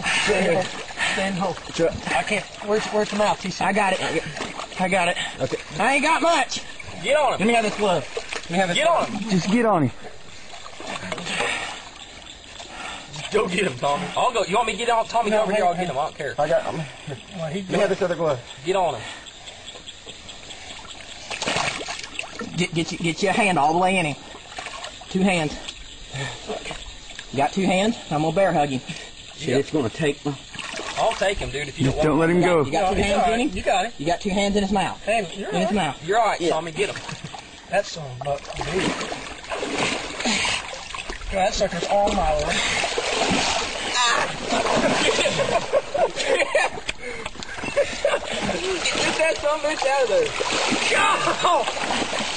Stay in the hole. I can't. Where's the mouth? I got it. I got it. Okay. I ain't got much. Get on him. Let me have this glove. Let me have this Get glove. on him. Just get on him. Go get him, Tommy. I'll go. You want me to get on? Tommy, go over here. I'll get him. I don't care. I got him. Let me have this other glove. Get on him. Get your hand all the way in him. 2 hands. You got 2 hands? I'm gonna bear hug him. Shit, it's gonna take me. I'll take him, dude. If you Just don't let him go. You got 2 hands in him? You got it. You got 2 hands in his mouth. Hey, you're in his mouth. You're all right, Tommy. Get him. That son of a buck, dude. That sucker's all my way. Get that son of a bitch out of there. Go!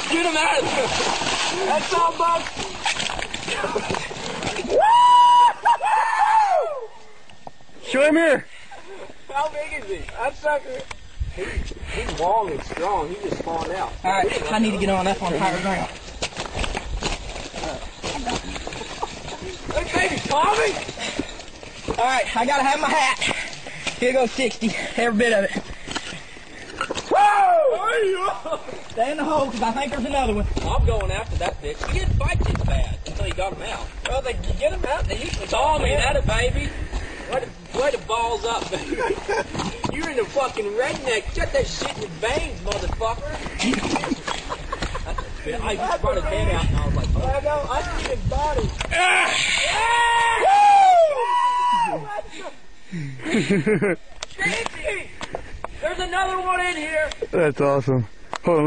Get him out of there. That's all, Buck. Show him here. How big is he? That sucker. He's long and strong. He just spawned out. All right, I need to get on up on higher ground. Hey, baby, Tommy. All right, I gotta have my hat. Here goes 60, every bit of it. Whoa! Stay in the hole, because I think there's another one. I'm going after that bitch. He didn't bite this bad until he got him out. Well, they get him out. They usually Tommy, that a baby. Way the balls up, baby. You're in the fucking redneck. Shut that shit in your veins, motherfucker. I just brought his head out and I was like, oh. I know, I see his body. Crazy! There's another one in here. That's awesome. Hold on.